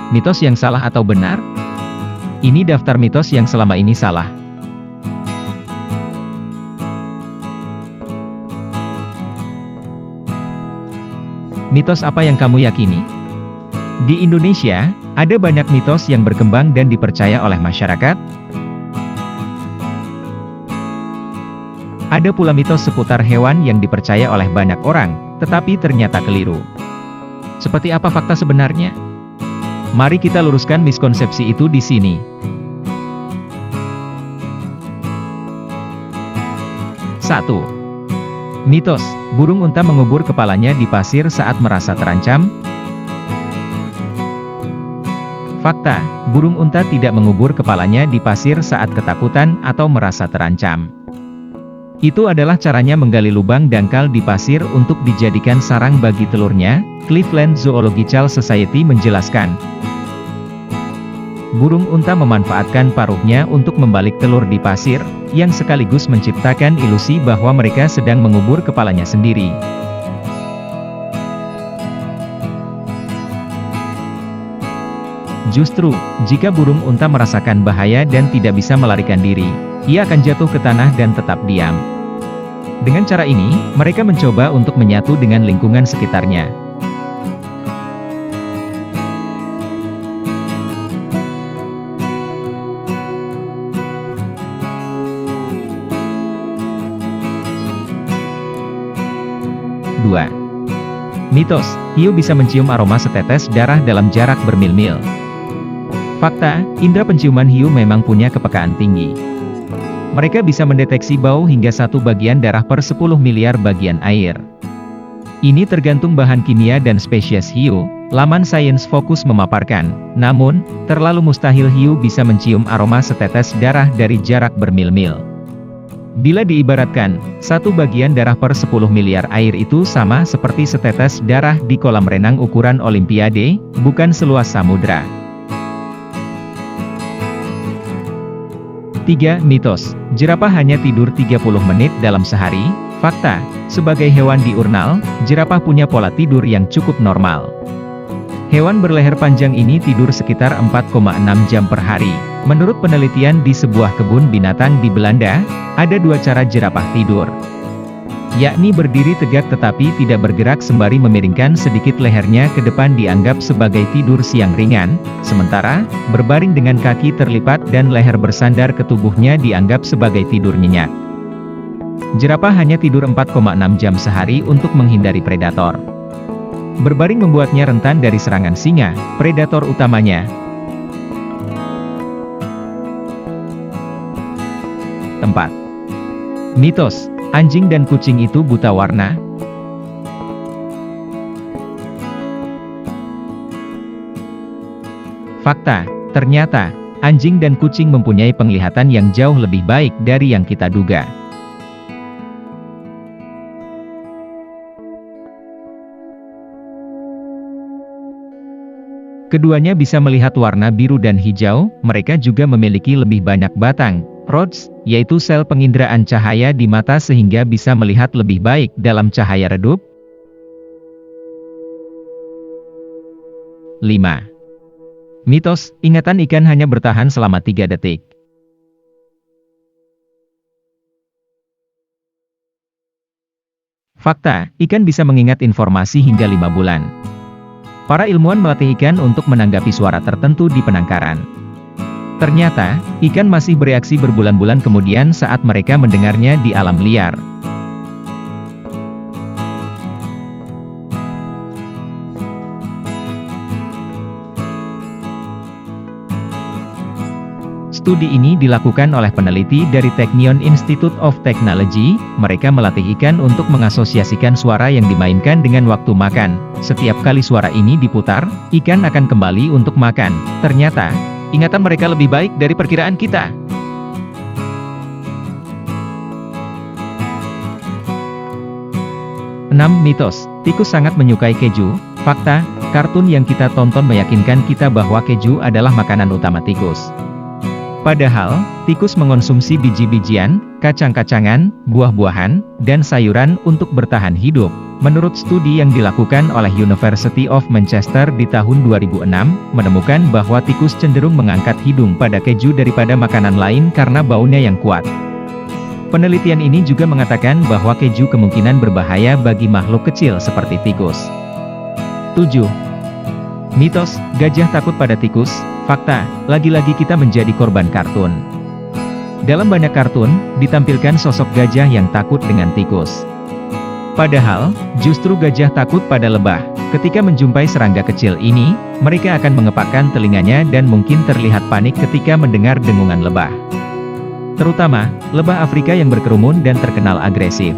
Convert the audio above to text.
Mitos yang salah atau benar? Ini daftar mitos yang selama ini salah. Mitos apa yang kamu yakini? Di Indonesia, ada banyak mitos yang berkembang dan dipercaya oleh masyarakat. Ada pula mitos seputar hewan yang dipercaya oleh banyak orang, tetapi ternyata keliru. Seperti apa fakta sebenarnya? Mari kita luruskan miskonsepsi itu di sini. Satu. Mitos, burung unta mengubur kepalanya di pasir saat merasa terancam. Fakta, burung unta tidak mengubur kepalanya di pasir saat ketakutan atau merasa terancam. Itu adalah caranya menggali lubang dangkal di pasir untuk dijadikan sarang bagi telurnya, Cleveland Zoological Society menjelaskan. Burung unta memanfaatkan paruhnya untuk membalik telur di pasir, yang sekaligus menciptakan ilusi bahwa mereka sedang mengubur kepalanya sendiri. Justru, jika burung unta merasakan bahaya dan tidak bisa melarikan diri, ia akan jatuh ke tanah dan tetap diam. Dengan cara ini, mereka mencoba untuk menyatu dengan lingkungan sekitarnya. Dua. Mitos, hiu bisa mencium aroma setetes darah dalam jarak bermil-mil. Fakta, indera penciuman hiu memang punya kepekaan tinggi. Mereka bisa mendeteksi bau hingga 1 bagian darah per 10 miliar bagian air. Ini tergantung bahan kimia dan spesies hiu, laman Science Focus memaparkan. Namun, terlalu mustahil hiu bisa mencium aroma setetes darah dari jarak bermil-mil. Bila diibaratkan, 1 bagian darah per 10 miliar air itu sama seperti setetes darah di kolam renang ukuran Olimpiade, bukan seluas samudra. 3. Mitos, jerapah hanya tidur 30 menit dalam sehari. Fakta, sebagai hewan diurnal, jerapah punya pola tidur yang cukup normal. Hewan berleher panjang ini tidur sekitar 4,6 jam per hari. Menurut penelitian di sebuah kebun binatang di Belanda, ada 2 cara jerapah tidur. Yakni berdiri tegak tetapi tidak bergerak sembari memiringkan sedikit lehernya ke depan dianggap sebagai tidur siang ringan, sementara, berbaring dengan kaki terlipat dan leher bersandar ke tubuhnya dianggap sebagai tidur nyenyak. Jerapah hanya tidur 4,6 jam sehari untuk menghindari predator. Berbaring membuatnya rentan dari serangan singa, predator utamanya. 4. Mitos, anjing dan kucing itu buta warna. Fakta, ternyata, anjing dan kucing mempunyai penglihatan yang jauh lebih baik dari yang kita duga. Keduanya bisa melihat warna biru dan hijau, mereka juga memiliki lebih banyak batang, rods, yaitu sel penginderaan cahaya di mata sehingga bisa melihat lebih baik dalam cahaya redup. 5. Mitos, ingatan ikan hanya bertahan selama 3 detik. Fakta, ikan bisa mengingat informasi hingga 5 bulan. Para ilmuwan melatih ikan untuk menanggapi suara tertentu di penangkaran. Ternyata, ikan masih bereaksi berbulan-bulan kemudian saat mereka mendengarnya di alam liar. Studi ini dilakukan oleh peneliti dari Technion Institute of Technology. Mereka melatih ikan untuk mengasosiasikan suara yang dimainkan dengan waktu makan. Setiap kali suara ini diputar, ikan akan kembali untuk makan. Ternyata, ingatan mereka lebih baik dari perkiraan kita. 6. Mitos, tikus sangat menyukai keju. Fakta, kartun yang kita tonton meyakinkan kita bahwa keju adalah makanan utama tikus. Padahal, tikus mengonsumsi biji-bijian, kacang-kacangan, buah-buahan, dan sayuran untuk bertahan hidup. Menurut studi yang dilakukan oleh University of Manchester di tahun 2006, menemukan bahwa tikus cenderung mengangkat hidung pada keju daripada makanan lain karena baunya yang kuat. Penelitian ini juga mengatakan bahwa keju kemungkinan berbahaya bagi makhluk kecil seperti tikus. 7. Mitos, gajah takut pada tikus. Fakta, lagi-lagi kita menjadi korban kartun. Dalam banyak kartun, ditampilkan sosok gajah yang takut dengan tikus. Padahal, justru gajah takut pada lebah. Ketika menjumpai serangga kecil ini, mereka akan mengepakkan telinganya dan mungkin terlihat panik ketika mendengar dengungan lebah. Terutama, lebah Afrika yang berkerumun dan terkenal agresif.